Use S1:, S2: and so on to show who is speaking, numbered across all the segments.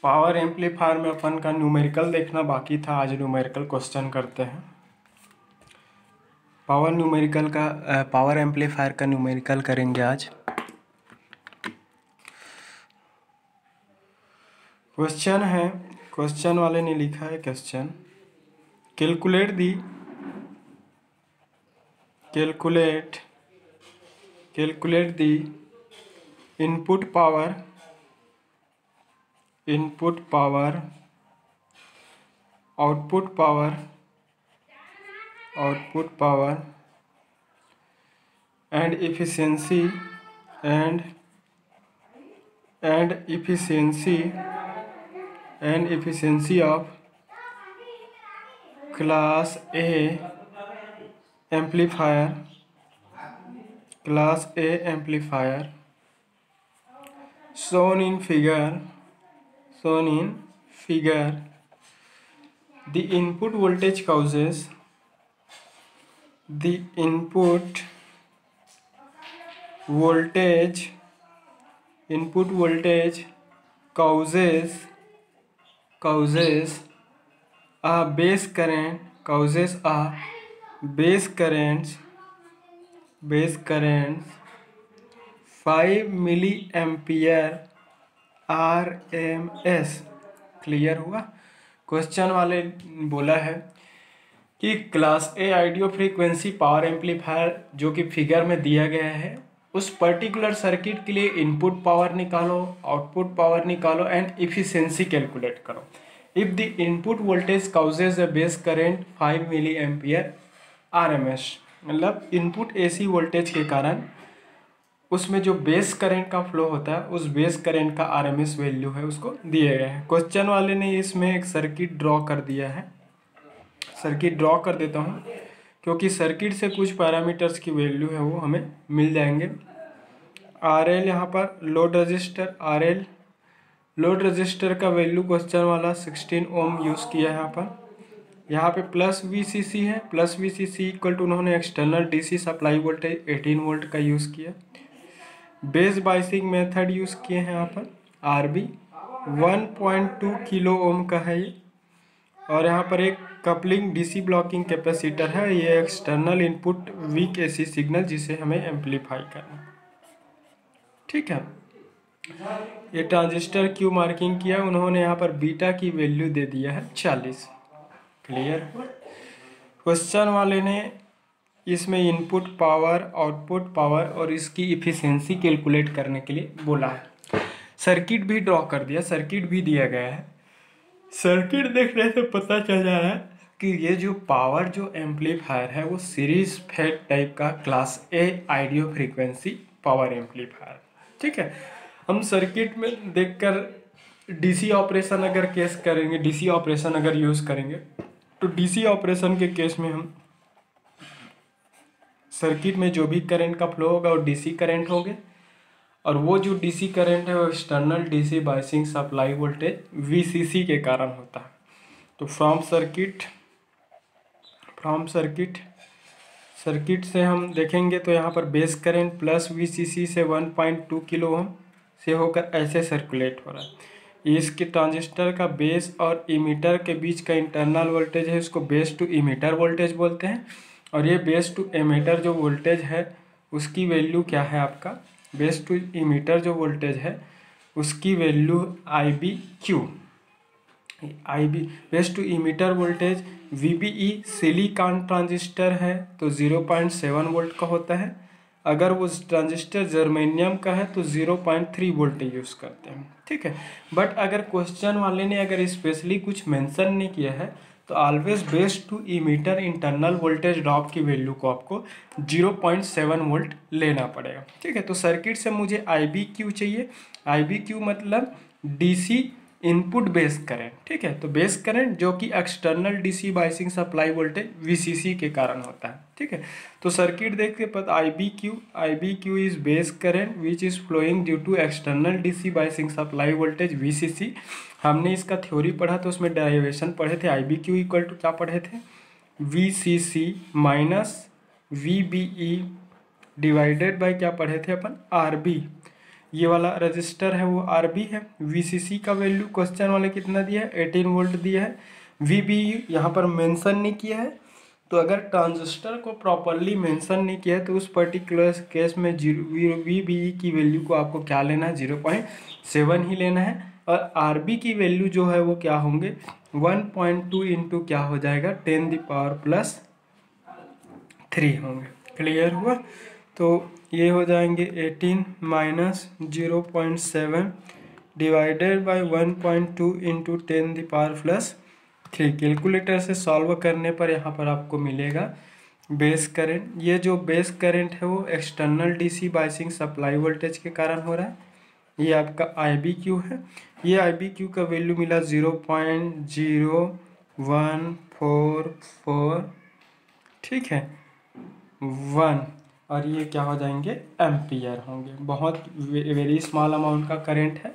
S1: Power amplifier में अपन का numerical देखना बाकी था। आज न्यूमेरिकल क्वेश्चन करते हैं। पावर एम्पलीफायर का न्यूमेरिकल करेंगे आज। क्वेश्चन है, क्वेश्चन वाले ने लिखा है question, calculate the input power output power and efficiency of class A amplifier shown in figure. The input voltage causes a base current 5 milliampere RMS। Clear हुआ। Question वाले बोला है कि class A audio frequency power amplifier जो कि figure में दिया गया है, उस पर्टिकुलर सर्किट के लिए इनपुट पावर निकालो, आउटपुट पावर निकालो एंड इफिशिएंसी कैलकुलेट करो। If the input voltage causes a base current 5 milli ampere RMS, मतलब इनपुट AC वोल्टेज के कारण उसमें जो बेस करंट का फ्लो होता है, उस बेस करंट का RMS वैल्यू है उसको दिए गए हैं। क्वेश्चन वाले ने इसमें एक सर्किट ड्रॉ कर दिया है। सर्किट ड्रॉ कर देता हूँ क्योंकि सर्किट से कुछ पैरामीटर्स की वैल्यू है वो हमें मिल जाएंगे। RL यहाँ पर लोड रजिस्टर का वैल्यू क्वेश्चन वाला 16 ओम यूज़ किया है यहाँ पे प्लस VCC है। प्लस VCC इक्वल टू उन्होंने external DC supply voltage 18 volt का यूज़ किया। बेस बाइसिंग मेथड यूज़ किए हैं यहाँ पर। RB 1.2 किलो ओम का है ये, और यहाँ पर एक कपलिंग DC ब्लॉकिंग कैपेसिटर है। ये external input weak AC signal जिसे हमें एम्पलीफाई करना, ठीक है। ये ट्रांजिस्टर क्यू मार्किंग किया उन्होंने, यहाँ पर बीटा की वैल्यू दे दिया है 40। क्लियर। क्वेश्चन वाले ने इसमें इनपुट पावर, आउटपुट पावर और इसकी इफिशिएंसी कैलकुलेट करने के लिए बोला है। सर्किट भी ड्रॉ कर दिया, सर्किट भी दिया गया है। सर्किट देखने से पता चल जा रहा है कि ये जो पावर जो एम्पलीफायर है वो सीरीज फेड टाइप का class A audio frequency power amplifier, ठीक है। हम सर्किट में देखकर DC ऑपरेशन अगर केस करेंगे, DC ऑपरेशन अगर यूज़ करेंगे तो DC ऑपरेशन के केस में हम सर्किट में जो भी करंट का फ्लो होगा वो DC करंट होंगे, और वो जो DC करंट है वो external DC biasing supply voltage VCC के कारण होता है। तो फ्रॉम सर्किट से हम देखेंगे तो यहाँ पर बेस करंट प्लस VCC से 1.2 किलो ओम से होकर ऐसे सर्कुलेट हो रहा है। इसके ट्रांजिस्टर का बेस और इमीटर के बीच का इंटरनल वोल्टेज है, इसको बेस टू इमीटर वोल्टेज बोलते हैं। और ये बेस टू इमीटर जो वोल्टेज है उसकी वैल्यू क्या है, आपका बेस टू इमीटर जो वोल्टेज है उसकी value IB base to emitter voltage VBE silicon transistor है तो 0.7 वोल्ट का होता है। अगर वो ट्रांजिस्टर जर्मेनियम का है तो 0.3 वोल्ट यूज़ करते हैं, ठीक है। बट अगर क्वेश्चन वाले ने अगर स्पेशली कुछ मेंशन नहीं किया है तो always base to emitter internal voltage drop की वैल्यू को आपको 0.7 वोल्ट लेना पड़ेगा, ठीक है। तो सर्किट से मुझे IBQ चाहिए। IBQ मतलब DC इनपुट बेस करंट, ठीक है। तो बेस करंट जो कि external DC biasing supply voltage VCC के कारण होता है, ठीक है। तो सर्किट देख के पता IBQ is base current which is flowing due to external DC biasing supply voltage VCC। हमने इसका थ्योरी पढ़ा तो उसमें डेरिवेशन पढ़े थे। IBQ इक्वल टू क्या पढ़े थे, VCC minus VBE divided by क्या पढ़े थे अपन, RB। ये वाला रजिस्टर है वो आरबी है। वीसीसी का वैल्यू क्वेश्चन वाले कितना दिया है, 18 वोल्ट दिया है। वीबीई यहाँ पर मेंशन नहीं किया है, तो अगर ट्रांजिस्टर को प्रॉपरली मेंशन नहीं किया है तो उस पर्टिकुलर केस में वीबीई की वैल्यू को आपको क्या लेना है, 0.7 ही लेना है। और आरबी की वैल्यू जो है वो क्या होंगे, 1.2 इंटू क्या हो जाएगा, 10⁻+3 होंगे। क्लियर हुआ। तो ये हो जाएंगे 18 minus 0.7 divided by 1.2 into 10⁻+3। Calculator से सॉल्व करने पर यहाँ पर आपको मिलेगा बेस करंट। ये जो बेस करंट है वो external DC biasing supply voltage के कारण हो रहा है। ये आपका IBQ है। ये IBQ का वैल्यू मिला 0.0144, ठीक है, 1। और ये क्या हो जाएंगे, एम्पियर होंगे। बहुत वेरी स्मॉल अमाउंट का करंट है,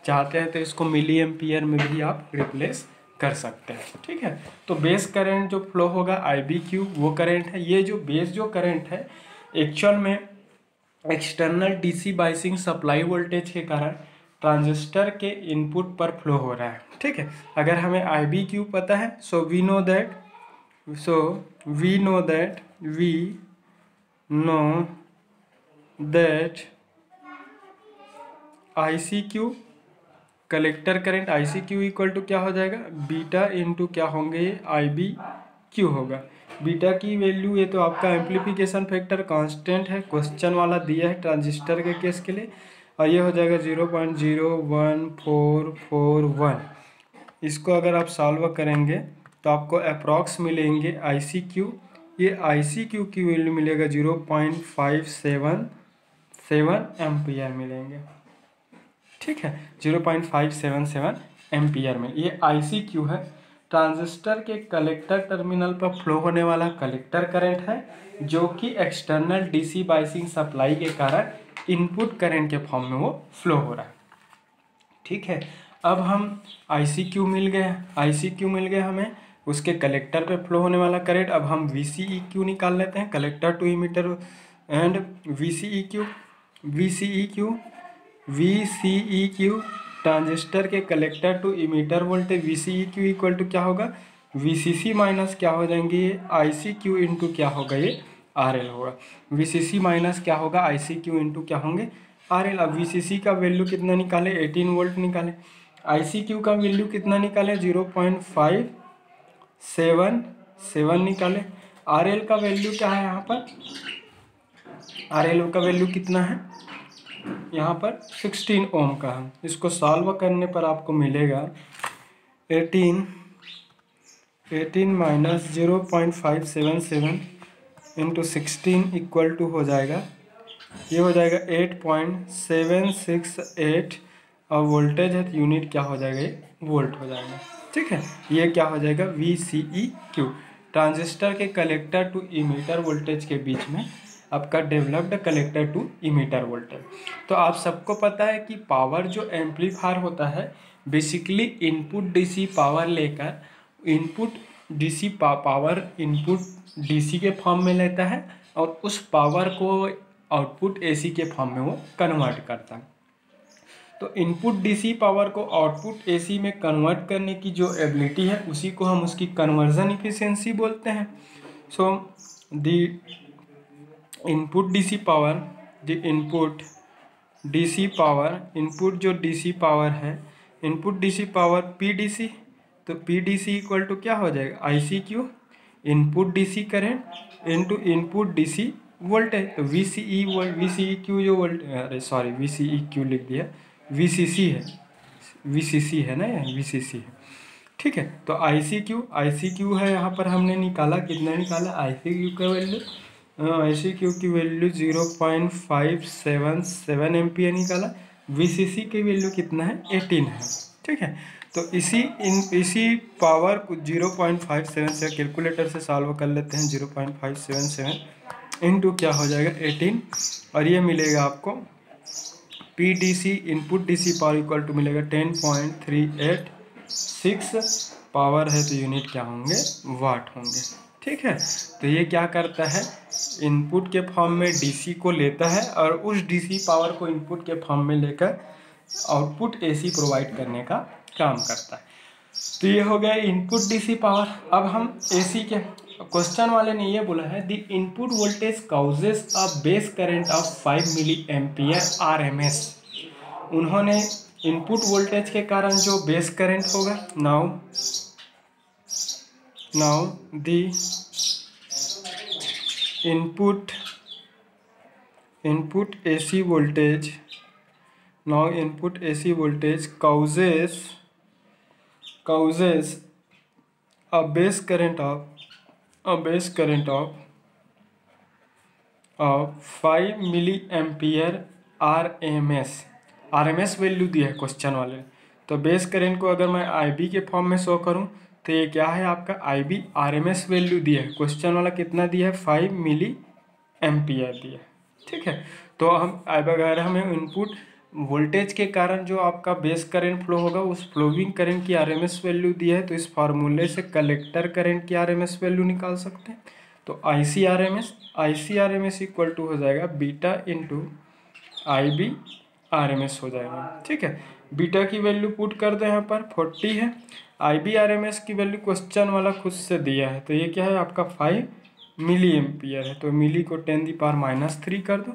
S1: चाहते हैं तो इसको मिली एम्पियर में भी आप रिप्लेस कर सकते हैं, ठीक है। तो बेस करंट जो फ्लो होगा IBQ वो करंट है। ये जो बेस जो करंट है एक्चुअल में external DC biasing supply voltage के कारण ट्रांजिस्टर के इनपुट पर फ्लो हो रहा है, ठीक है। अगर हमें IBQ पता है, so we know that ICQ collector current ICQ equal to क्या हो जाएगा, बीटा इंटू क्या होंगे, IBQ होगा। बीटा की वैल्यू, ये तो आपका एम्प्लीफिकेशन फैक्टर कांस्टेंट है, क्वेश्चन वाला दिया है ट्रांजिस्टर के केस के लिए, और ये हो जाएगा 0.01441। इसको अगर आप सॉल्व करेंगे तो आपको अप्रॉक्स मिलेंगे ICQ। ये ICQ की वैल्यू मिलेगा 0.577 एम्पियर मिलेंगे, ठीक है, 0.577 एम्पियर में। ये ICQ है, ट्रांजिस्टर के कलेक्टर टर्मिनल पर फ्लो होने वाला कलेक्टर करंट है, जो कि एक्सटर्नल डीसी बायसिंग सप्लाई के कारण इनपुट करंट के फॉर्म में वो फ्लो हो रहा है, ठीक है। अब हम ICQ मिल गए हमें, उसके कलेक्टर पे फ्लो होने वाला करंट। अब हम VCEQ निकाल लेते हैं, collector to emitter and VCEQ transistor के collector to emitter voltage VCEQ equal to क्या होगा, VCC माइनस क्या हो जाएंगे, ये ICQ इंटू क्या होगा, ये RL होगा। VCC माइनस क्या होगा, ICQ इंटू क्या होंगे, RL। अब VCC का वैल्यू कितना निकाले, 18 वोल्ट निकाले। ICQ का वैल्यू कितना निकाले, 0.577 निकाले। RL का वैल्यू क्या है यहाँ पर, RL का वैल्यू कितना है यहाँ पर, 16 ओम का है। इसको सॉल्व करने पर आपको मिलेगा 18 माइनस 0.577 इंटू 16 इक्वल टू हो जाएगा, ये हो जाएगा 8.768, और वोल्टेज है तो यूनिट क्या हो जाएगा, ये वोल्ट हो जाएगा, ठीक है। ये क्या हो जाएगा, VCEQ ट्रांजिस्टर के कलेक्टर टू इमीटर वोल्टेज के बीच में आपका developed collector to emitter voltage. तो आप सबको पता है कि पावर जो एम्पलीफायर होता है बेसिकली इनपुट डीसी पावर लेकर इनपुट डीसी के फॉर्म में लेता है, और उस पावर को आउटपुट AC के फॉर्म में वो कन्वर्ट करता है। तो इनपुट डीसी पावर को आउटपुट AC में कन्वर्ट करने की जो एबिलिटी है उसी को हम उसकी कन्वर्जन इफिशिएंसी बोलते हैं। So the input DC power, input जो डीसी पावर है, इनपुट डीसी पावर PDC, तो PDC इक्वल टू क्या हो जाएगा, ICQ input DC current into input DC voltage. तो VCEQ जो VCEQ लिख दिया, VCC है ना, ये VCC है, ठीक है। तो ICQ है, यहाँ पर हमने निकाला, कितना निकाला, ICQ की वैल्यू 0.577 एम्पियर निकाला। VCC की वैल्यू कितना है, 18 है, ठीक है। तो इसी पावर को 0.57 से कैलकुलेटर से सॉल्व कर लेते हैं, 0.577 इंटू क्या हो जाएगा, 18, और ये मिलेगा आपको PDC input DC power equal to मिलेगा 10.386 पावर है, तो यूनिट क्या होंगे, वाट होंगे, ठीक है। तो ये क्या करता है, इनपुट के फॉर्म में डीसी को लेता है और उस डीसी पावर को इनपुट के फॉर्म में लेकर आउटपुट एसी प्रोवाइड करने का काम करता है। तो ये हो गया इनपुट डीसी पावर। अब हम एसी के क्वेश्चन वाले ने ये बोला है the input voltage causes a base current of 5 milli ampere RMS. उन्होंने इनपुट वोल्टेज के कारण जो बेस करंट होगा, now the input AC voltage, now input AC voltage causes a base current of 5 milli ampere RMS value दिया है question वाले। तो base current को अगर मैं आईबी के फॉर्म में शो करूं तो ये क्या है आपका आईबी आरएमएस वैल्यू दिया है। क्वेश्चन वाला कितना दिया है, 5 मिली एम्पियर दिया है। ठीक है। तो हम अगर हमें इनपुट वोल्टेज के कारण जो आपका बेस करंट फ्लो होगा उस फ्लोइंग करंट की आरएमएस वैल्यू दिया है, तो इस फार्मूले से कलेक्टर करंट की आरएमएस वैल्यू निकाल सकते हैं। तो I C R M S equal to हो जाएगा beta into I B R M S हो जाएगा। ठीक है। बीटा की वैल्यू पुट कर दो, यहाँ पर 40 है। आई बी आर एम एस की वैल्यू क्वेश्चन वाला खुद से दिया है, तो ये क्या है आपका 5 मिली एम्पियर है, तो मिली को 10⁻³ कर दो।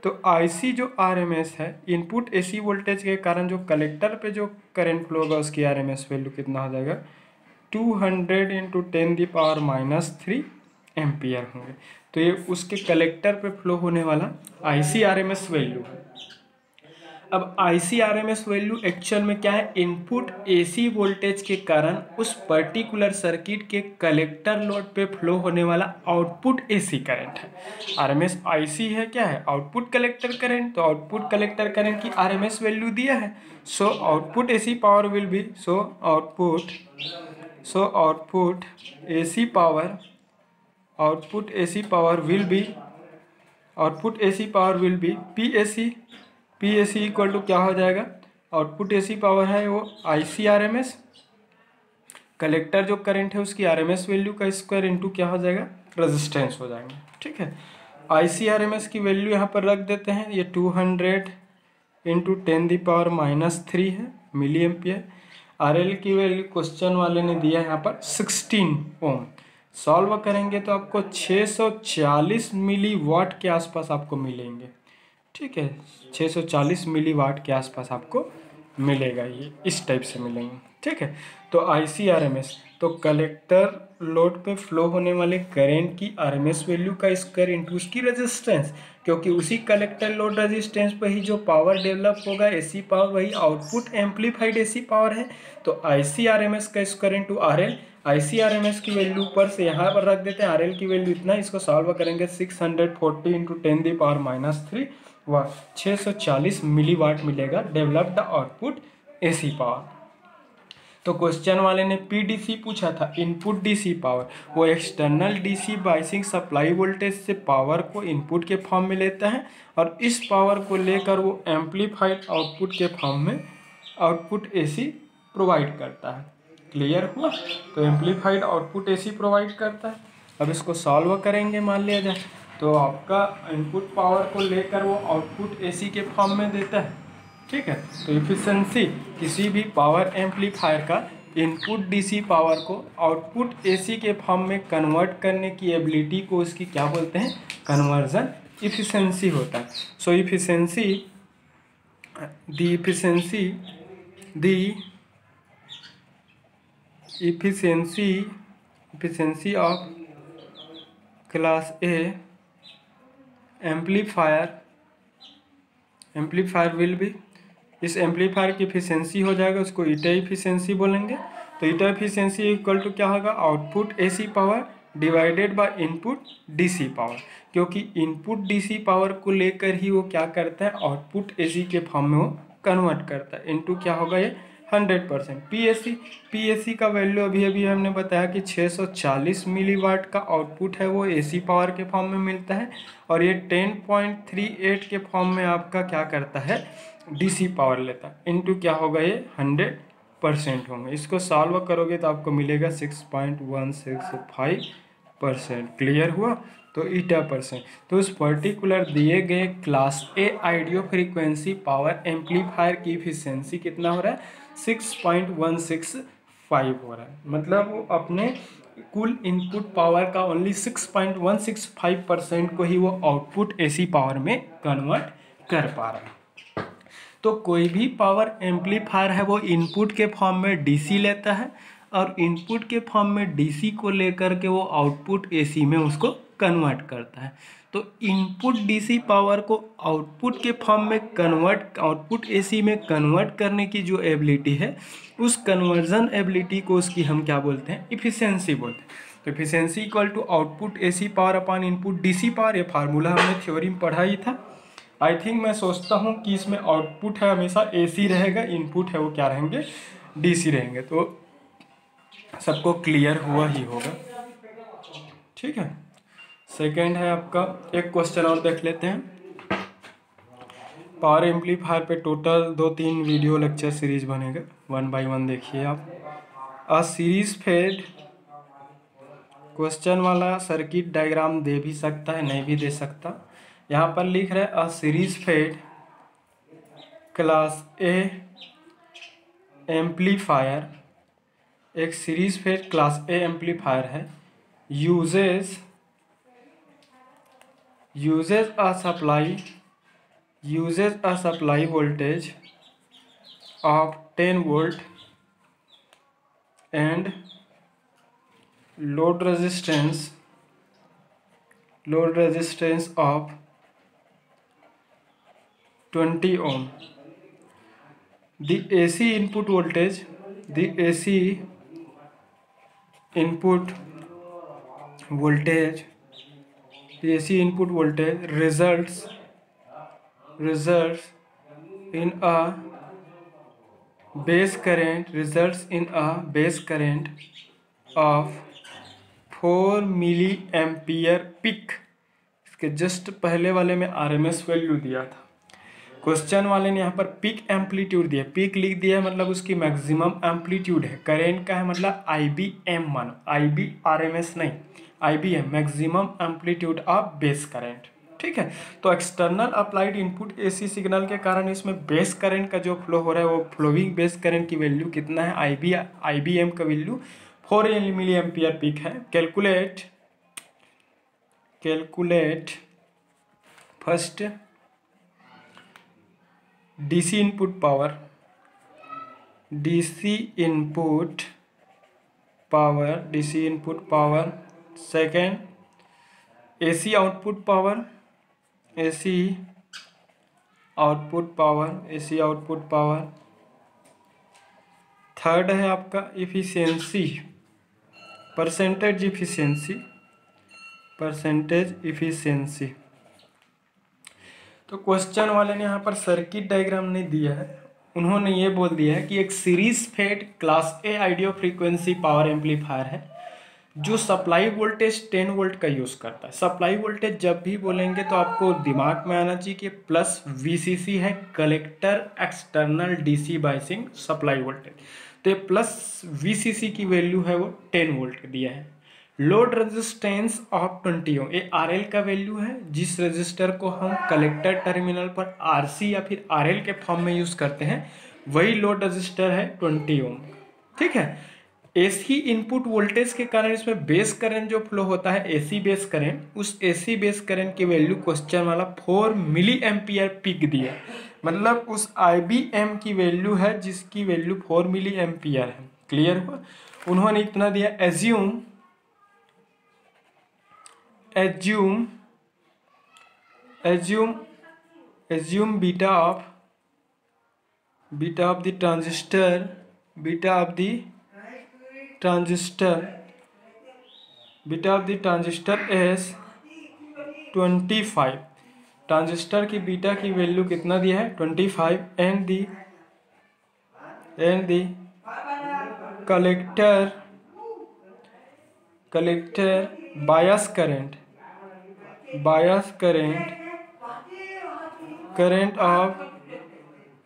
S1: तो आईसी जो आरएमएस है, इनपुट एसी वोल्टेज के कारण जो कलेक्टर पे जो करंट फ्लो होगा उसकी आरएमएस वैल्यू कितना हो जाएगा, 200 × 10⁻³ एम्पियर होंगे। तो ये उसके कलेक्टर पे फ्लो होने वाला आईसी आरएमएस वैल्यू है। अब आईसी आरएमएस वैल्यू एक्चुअल में क्या है, इनपुट एसी वोल्टेज के कारण उस पर्टिकुलर सर्किट के कलेक्टर लोड पे फ्लो होने वाला आउटपुट एसी करंट है। आरएमएस आईसी है क्या है, आउटपुट कलेक्टर करंट। तो आउटपुट कलेक्टर करंट की आरएमएस वैल्यू दिया है, so output AC power will be output AC power will be PAC equal to क्या हो जाएगा, आउटपुट एसी पावर है वो आईसी आरएमएस, कलेक्टर जो करंट है उसकी आरएमएस वैल्यू का स्क्वायर इनटू क्या हो जाएगा, रेजिस्टेंस हो जाएंगे। ठीक है। आईसी आरएमएस की वैल्यू यहाँ पर रख देते हैं, ये 200 × 10⁻³ है मिली एम्पियर। आरएल की वैल्यू क्वेश्चन वाले ने दिया है यहाँ पर 16 ओम। सॉल्व करेंगे तो आपको 640 मिली वाट के आसपास आपको मिलेंगे। ठीक है, 640 मिली वाट के आसपास आपको मिलेगा, ये इस टाइप से मिलेंगे। ठीक है। तो आईसी आरएमएस, तो कलेक्टर लोड पे फ्लो होने वाले करंट की आरएमएस वैल्यू का स्क्वायर इनटू उसकी रेजिस्टेंस, क्योंकि उसी कलेक्टर लोड रेजिस्टेंस पर ही जो पावर डेवलप होगा एसी पावर, वही आउटपुट एम्पलीफाइड एसी पावर है। तो आईसी आरएमएस का square into RL, IC RMS की वैल्यू ऊपर से यहाँ पर रख देते हैं, आरएल की वैल्यू इतना, इसको सॉल्व करेंगे 640 × 10⁻³ वह 640 मिली वाट मिलेगा डेवलप्ड आउटपुट एसी पावर। तो क्वेश्चन वाले ने पीडीसी पूछा था, इनपुट डीसी पावर, वो external DC biasing supply voltage से पावर को इनपुट के फॉर्म में लेता है और इस पावर को लेकर वो एम्पलीफाइड आउटपुट के फॉर्म में आउटपुट एसी प्रोवाइड करता है। क्लियर हुआ। तो एम्पलीफाइड आउटपुट एसी प्रोवाइड करता है। अब इसको सॉल्व करेंगे, मान लिया जाए तो आपका इनपुट पावर को लेकर वो आउटपुट एसी के फॉर्म में देता है। ठीक है। तो इफिशिएंसी किसी भी पावर एम्पलीफायर का इनपुट डीसी पावर को आउटपुट एसी के फॉर्म में कन्वर्ट करने की एबिलिटी को उसकी क्या बोलते हैं, कन्वर्जन इफिशिएंसी होता है। So efficiency of class A amplifier will be, इस एम्पलीफायर की इफिशिएंसी हो जाएगा, उसको ईटा इफिशिएंसी बोलेंगे। तो ईटा इफिशिएंसी इक्वल टू क्या होगा, output AC power divided by input DC power, क्योंकि इनपुट डीसी पावर को लेकर ही वो क्या करता है, आउटपुट एसी के फॉर्म में वो कन्वर्ट करता है। इनटू क्या होगा ये 100%। पीएसी का वैल्यू अभी हमने बताया कि 640 मिली वाट का आउटपुट है वो एसी पावर के फॉर्म में मिलता है, और ये 10.38 के फॉर्म में आपका क्या करता है, डीसी पावर लेता है। इनटू क्या होगा ये 100% होंगे। इसको सॉल्व करोगे तो आपको मिलेगा 6.165 परसेंट। क्लियर हुआ? तो ईटा परसेंट। तो उस पर्टिकुलर दिए गए class A audio frequency power amplifier की इफिशियंसी कितना हो रहा है? 6.165 हो रहा है। मतलब वो अपने कुल इनपुट पावर का ओनली 6.165% को ही वो आउटपुट एसी पावर में कन्वर्ट कर पा रहा है। तो कोई भी पावर एम्पलीफायर है वो इनपुट के फॉर्म में डीसी लेता है और इनपुट के फॉर्म में डीसी को लेकर के वो आउटपुट एसी में उसको कन्वर्ट करता है। तो इनपुट डीसी पावर को आउटपुट के फॉर्म में कन्वर्ट, आउटपुट एसी में कन्वर्ट करने की जो एबिलिटी है, उस कन्वर्जन एबिलिटी को उसकी हम क्या बोलते हैं? इफिशियंसी बोलते हैं। तो efficiency equal to output AC power upon input DC power. ये फार्मूला हमने थ्योरी में पढ़ा ही था। आई थिंक मैं सोचता हूँ कि इसमें आउटपुट है हमेशा एसी रहेगा, इनपुट है वो क्या रहेंगे? डीसी रहेंगे। तो सबको क्लियर हुआ ही होगा। ठीक है, सेकंड है आपका, एक क्वेश्चन और देख लेते हैं। पावर एम्पलीफायर पे टोटल 2-3 वीडियो लेक्चर सीरीज बनेगा, 1 बाय 1 देखिए आप। अ सीरीज फेड, क्वेश्चन वाला सर्किट डायग्राम दे भी सकता है, नहीं भी दे सकता। यहाँ पर लिख रहे हैं a series fed class A amplifier, एक series fed class A amplifier है, uses a supply voltage of 10 volt and load resistance of 20 ohm. The AC input voltage results in a base current of 4 milli ampere peak. इसके just पहले वाले में RMS value दिया था, question वाले ने यहाँ पर पिक एम्पलीट्यूड दिया, पिक लिख दिया है मतलब उसकी मैक्सिमम एम्पलीट्यूड है। करेंट का है मतलब IBM मानो, IB RMS नहीं, IBM maximum amplitude of base current. ठीक है, तो external applied input AC signal के कारण इसमें बेस करंट का जो फ्लो हो रहा है वो फ्लोइंग बेस करंट की वैल्यू कितना है? IBM का वैल्यू 4 मिली एम्पियर पिक है। Calculate first DC input power, second AC output power, third है आपका इफिशियंसी, परसेंटेज इफिशियंसी। तो क्वेश्चन वाले ने यहाँ पर सर्किट डायग्राम नहीं दिया है, उन्होंने ये बोल दिया है कि एक series fed class A audio frequency power amplifier है जो सप्लाई वोल्टेज 10 वोल्ट का यूज़ करता है। सप्लाई वोल्टेज जब भी बोलेंगे तो आपको दिमाग में आना चाहिए कि प्लस VCC है, collector external DC biasing supply voltage. तो ये प्लस VCC की वैल्यू है वो 10 वोल्ट दिया है। लोड रेजिस्टेंस ऑफ 20 ओम, ये RL का वैल्यू है, जिस रेजिस्टर को हम कलेक्टर टर्मिनल पर RC या फिर RL के फॉर्म में यूज़ करते हैं वही लोड रेजिस्टर है 20 ओम। ठीक है, AC इनपुट वोल्टेज के कारण इसमें बेस करंट जो फ्लो होता है AC बेस करंट, उस AC बेस करंट की वैल्यू क्वेश्चन वाला 4 मिली एम्पियर पिक दिया, मतलब उस IBM की वैल्यू है जिसकी वैल्यू 4 मिली एम्पियर है। क्लियर हुआ? उन्होंने इतना दिया, assume beta of the transistor as 25। Transistor की बीटा की वैल्यू कितना दिया है? 25 and the collector bias current of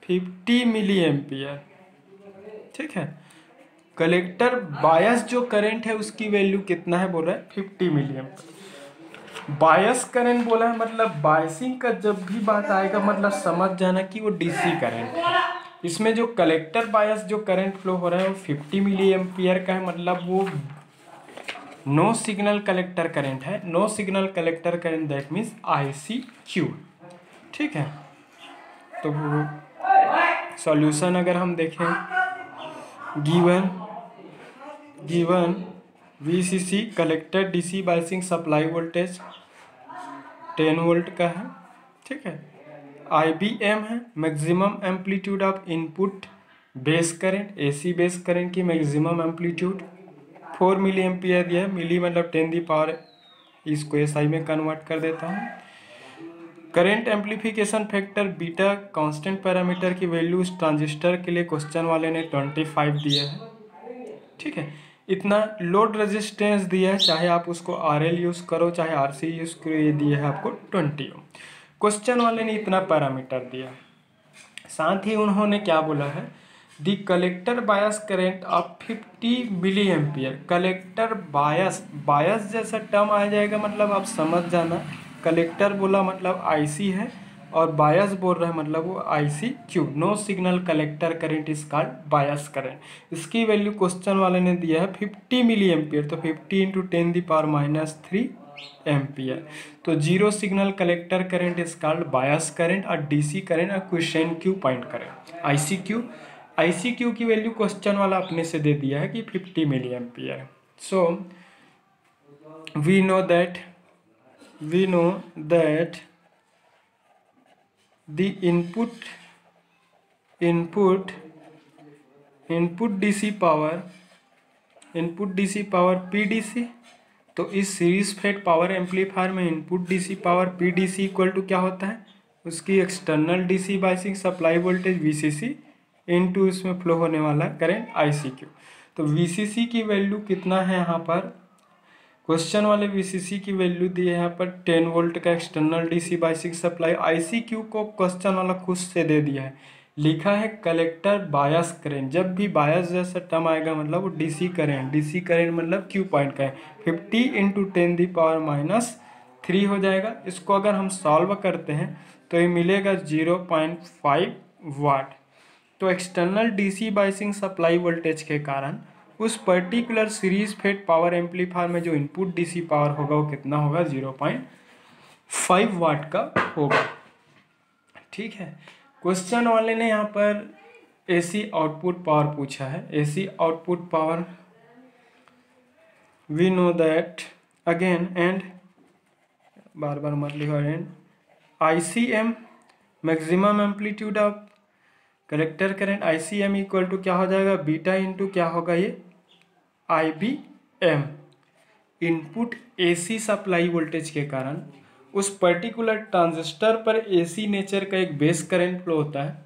S1: 50 milli ampere. ठीक है, कलेक्टर बायस जो करंट है उसकी वैल्यू कितना है बोल रहा है 50 मिली एम्पियर। बायस करंट बोला है मतलब बायसिंग का जब भी बात आएगा मतलब समझ जाना कि वो डीसी करंट है। इसमें जो कलेक्टर बायस जो करंट फ्लो हो रहा है वो 50 मिली एम्पियर का है, मतलब वो नो सिग्नल कलेक्टर करंट है। No signal collector current that means ICQ। ठीक है, तो सॉल्यूशन अगर हम देखें, given VCC collector DC biasing supply voltage 10 volt का है। ठीक है, IBM है maximum amplitude of input base current, AC base current की मैक्सिमम एम्पलीट्यूड 4 मिली एम्पियर दिया है। मिली मतलब 10 दी पावर, इसको SI में कन्वर्ट कर देता हूँ। Current amplification factor beta constant parameter की वैल्यू इस ट्रांजिस्टर के लिए क्वेश्चन वाले ने 25 दिया है। ठीक है, इतना लोड रेजिस्टेंस दिया है, चाहे आप उसको RL यूज़ करो चाहे RC यूज़ करो, ये दिया है आपको 20 ओम। क्वेश्चन वाले ने इतना पैरामीटर दिया। साथ ही उन्होंने क्या बोला है, the collector bias current of 50 milli ampere. Collector bias जैसा टर्म आ जाएगा, मतलब आप समझ जाना, कलेक्टर बोला मतलब IC है और बायस बोल रहा है मतलब वो ICQ। No signal collector current is called bias current. इसकी वैल्यू क्वेश्चन वाले ने दिया है 50 मिली एम्पियर, तो 50 इंटू 10 दी पावर -3 एम्पियर। तो zero signal collector current is called bias current और DC करंट और क्वेश्चन क्यू पॉइंट करें ICQ की वैल्यू क्वेश्चन वाला अपने से दे दिया है कि 50 मिली ampere. So we know that the input DC power PDC। तो इस सीरीज फेड पावर एम्पलीफायर में input DC power PDC equal to क्या होता है, उसकी external DC biasing supply voltage VCC into इसमें फ्लो होने वाला करंट ICQ। तो VCC की वैल्यू कितना है यहाँ पर, क्वेश्चन वाले VCC की वैल्यू दी है यहाँ पर 10 वोल्ट का external DC biasing supply. ICQ को क्वेश्चन वाला खुद से दे दिया है, लिखा है कलेक्टर बायस करंट। जब भी बायस जैसा टर्म आएगा मतलब वो DC करंट मतलब क्यू पॉइंट का है, 50 इंटू 10 दी पावर -3 हो जाएगा। इसको अगर हम सॉल्व करते हैं तो ये मिलेगा 0.5 वाट। तो external DC biasing supply voltage के कारण उस particular series fed power amplifier में जो इनपुट DC पावर होगा वो कितना होगा, 0.5 वाट का होगा। ठीक है, क्वेश्चन वाले ने यहाँ पर AC आउटपुट पावर पूछा है। AC output power we know that again and बार बार मत लिखो, and ICM maximum amplitude of collector current ICM equal to क्या हो जाएगा, बीटा इंटू क्या होगा ये IBM। Input AC supply voltage के कारण उस पर्टिकुलर ट्रांजिस्टर पर AC नेचर का एक बेस करंट फ्लो होता है।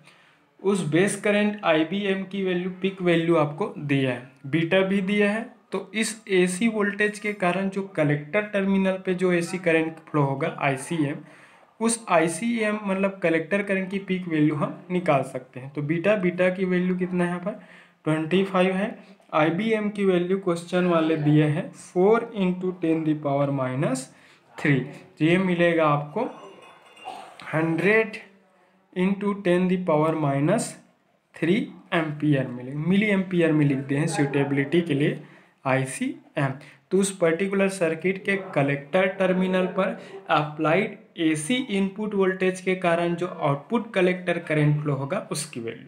S1: उस बेस करंट IBM की वैल्यू पिक वैल्यू आपको दिया है, बीटा भी दिया है। तो इस AC वोल्टेज के कारण जो कलेक्टर टर्मिनल पे जो AC करंट फ्लो होगा ICM, उस ICM मतलब कलेक्टर करंट की पीक वैल्यू हम निकाल सकते हैं। तो बीटा की वैल्यू कितना है यहाँ पर 25 है। IBM की वैल्यू क्वेश्चन वाले दिए हैं 4 इंटू 10 दी पावर -3। तो ये मिलेगा आपको 100 इंटू 10 दी पावर -3 एम्पियर मिलेगा। मिली एम्पियर में लिख दे हैं सूटेबिलिटी के लिए ICM। तो उस पर्टिकुलर सर्किट के कलेक्टर टर्मिनल पर अप्लाइड AC इनपुट वोल्टेज के कारण जो आउटपुट कलेक्टर करंट फ्लो होगा उसकी वैल्यू।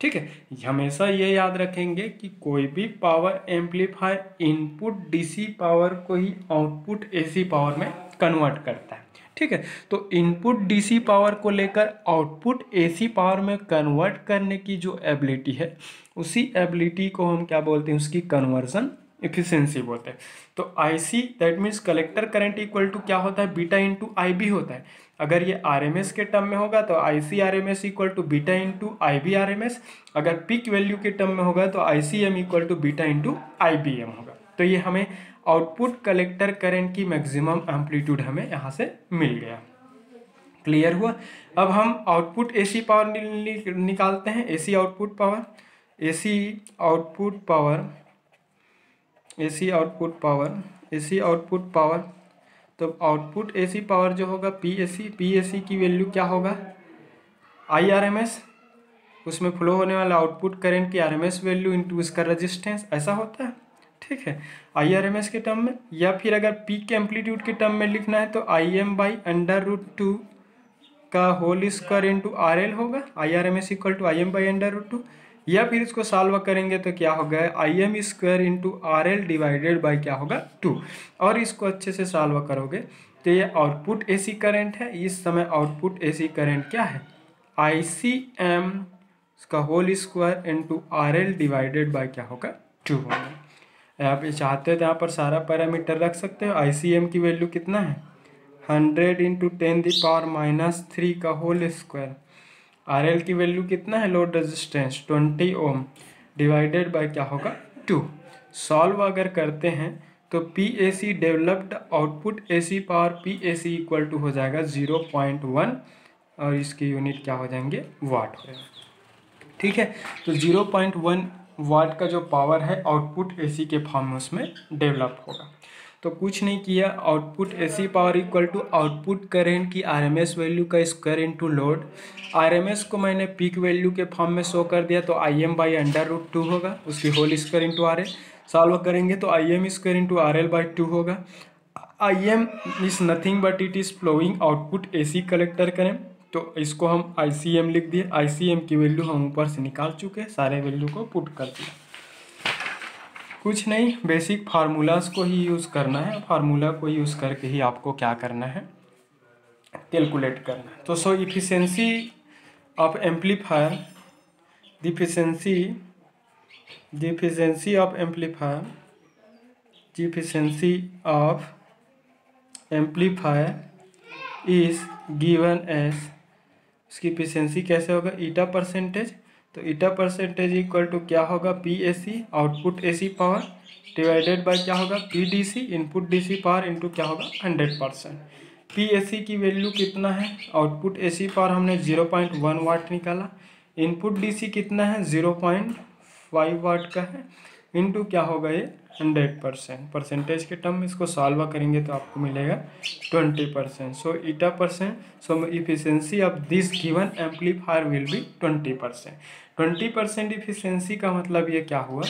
S1: ठीक है, हमेशा ये याद रखेंगे कि कोई भी power amplifier input DC power को ही आउटपुट AC पावर में कन्वर्ट करता है। ठीक है, तो इनपुट DC पावर को लेकर आउटपुट AC पावर में कन्वर्ट करने की जो एबिलिटी है, उसी एबिलिटी को हम क्या बोलते हैं, उसकी कन्वर्जन एफिशिएंसी बोलते हैं। तो IC that means collector current equal to क्या होता है, बीटा इंटू IB होता है। अगर ये RMS के टर्म में होगा तो IC RMS equal to beta into IB RMS। अगर पिक वैल्यू के टर्म में होगा तो ICM equal to beta into IBM होगा। तो ये हमें आउटपुट कलेक्टर करंट की मैक्सिमम एम्पलीट्यूड हमें यहाँ से मिल गया। क्लियर हुआ। अब हम आउटपुट AC पावर निकालते हैं, AC output power. AC output power, AC output power, तो आउटपुट एसी पावर जो होगा पीएसी की वैल्यू क्या होगा, आईआरएमएस, उसमें फ्लो होने वाला आउटपुट करंट की आरएमएस वैल्यू इंटू इसका रेजिस्टेंस, ऐसा होता है। ठीक है, आईआरएमएस के टर्म में, या फिर अगर पीक एम्पलीट्यूड के टर्म में लिखना है तो IM/√2 का होल स्क्वायर इंटू RL होगा, IRMS इक्वल टू IM/√2, या फिर इसको सॉल्व करेंगे तो क्या होगा, IM square into RL divided by क्या होगा 2। और इसको अच्छे से सॉल्व करोगे तो ये आउटपुट एसी करंट है, इस समय आउटपुट एसी करंट क्या है, ICM का whole square into RL divided by क्या होगा 2 होगा। आप ये चाहते हो तो यहाँ पर सारा पैरामीटर रख सकते हो। ICM की वैल्यू कितना है, 100 इंटू 10⁻³ का होल स्क्वायर, RL की वैल्यू कितना है, load resistance 20 ohm divided by क्या होगा 2। सॉल्व अगर करते हैं तो PAC developed output AC power PAC equal to हो जाएगा 0.1 और इसकी यूनिट क्या हो जाएंगे, वाट हो जाएगा। ठीक है, तो 0.1 वाट का जो पावर है आउटपुट AC के फॉर्म में उसमें डेवलप होगा। तो कुछ नहीं किया, output AC power equal to output current की आरएमएस वैल्यू का स्क्वायर इंटू लोड, आरएमएस को मैंने पीक वैल्यू के फॉर्म में शो कर दिया तो IM/√2 होगा, उसकी whole square into RL। Solve करेंगे तो IM स्क्वायर इंटू RL/2 होगा। IM is nothing but it is flowing output AC collector करें, तो इसको हम ICM लिख दिए। ICM की वैल्यू हम ऊपर से निकाल चुके हैं, सारे वैल्यू को पुट कर दिया। कुछ नहीं, बेसिक फार्मूलाज को ही यूज़ करना है, फार्मूला को यूज़ करके ही आपको क्या करना है, कैलकुलेट करना है। तो so efficiency of amplifier, the efficiency of amplifier is given as, इसकी इफिशिएंसी कैसे होगा, ईटा परसेंटेज, तो ईटा परसेंटेज इक्वल टू क्या होगा, PAC output AC power divided by क्या होगा, PDC input DC power into क्या होगा 100%। PAC की वैल्यू कितना है, आउटपुट AC पावर हमने 0.1 वाट निकाला, इनपुट DC कितना है 0.5 वाट का है, इंटू क्या होगा ये 100%। परसेंटेज के टर्म में इसको सॉल्व करेंगे तो आपको मिलेगा 20%। सो eta percent, so efficiency of this given amplifier will be 20%। 20% efficiency का मतलब ये क्या हुआ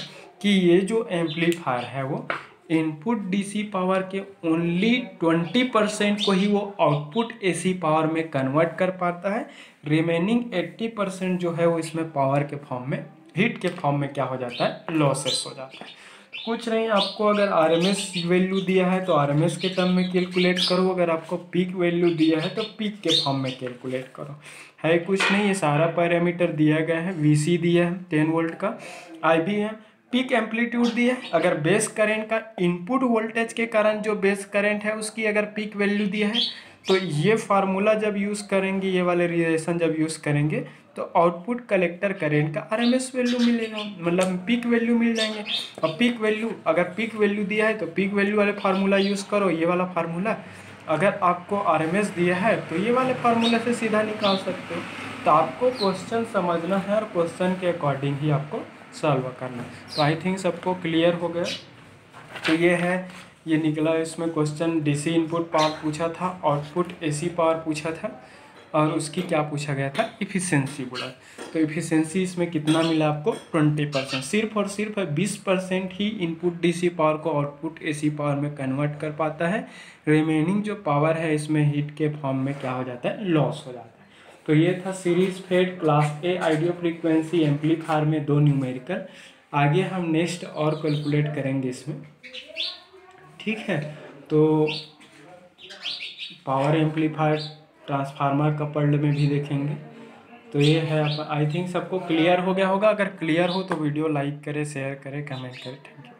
S1: कि ये जो एम्पलीफायर है वो इनपुट DC पावर के ओनली 20% को ही वो आउटपुट AC पावर में कन्वर्ट कर पाता है, रिमेनिंग 80% जो है वो इसमें पावर के फॉर्म में, हीट के फॉर्म में क्या हो जाता है, लॉसेस हो जाता है। कुछ नहीं, आपको अगर RMS वैल्यू दिया है तो RMS के टर्म में कैलकुलेट करो, अगर आपको पीक वैल्यू दिया है तो पीक के फॉर्म में कैलकुलेट करो। है कुछ नहीं, ये सारा पैरामीटर दिया गया है। VC दिया है 10 वोल्ट का, IB है, पीक एम्पलीट्यूड दिया है, अगर बेस करंट का इनपुट वोल्टेज के कारण जो बेस करंट है उसकी अगर पीक वैल्यू दिया है तो ये फार्मूला जब यूज़ करेंगे, ये वाले रिलेशन जब यूज़ करेंगे तो आउटपुट कलेक्टर करंट का RMS वैल्यू मिलेगा, मतलब पीक वैल्यू मिल जाएंगे। और पीक वैल्यू, अगर पीक वैल्यू दिया है तो पीक वैल्यू वाले फार्मूला यूज़ करो, ये वाला फार्मूला। अगर आपको RMS दिया है तो ये वाले फार्मूला से सीधा निकाल सकते हो। तो आपको क्वेश्चन समझना है और क्वेश्चन के अकॉर्डिंग ही आपको सॉल्व करना है। तो आई थिंक सबको क्लियर हो गया। तो ये है, ये निकला इसमें क्वेश्चन, DC इनपुट पावर पूछा था, आउटपुट AC पावर पूछा था, और उसकी क्या पूछा गया था, इफिशिएंसी बोला। तो इफिशिएंसी इसमें कितना मिला आपको, 20%। सिर्फ और सिर्फ 20% ही इनपुट DC पावर को आउटपुट AC पावर में कन्वर्ट कर पाता है, रिमेनिंग जो पावर है इसमें हीट के फॉर्म में क्या हो जाता है, लॉस हो जाता है। तो ये था series fed class A audio frequency amplifier में 2 न्यूमेरिकल। आगे हम नेक्स्ट और कैलकुलेट करेंगे इसमें, ठीक है। तो पावर एम्पलीफायर ट्रांसफार्मर कपल्ड में भी देखेंगे। तो ये है, आई थिंक सबको क्लियर हो गया होगा। अगर क्लियर हो तो वीडियो लाइक करें, शेयर करें, कमेंट करें। Thank you.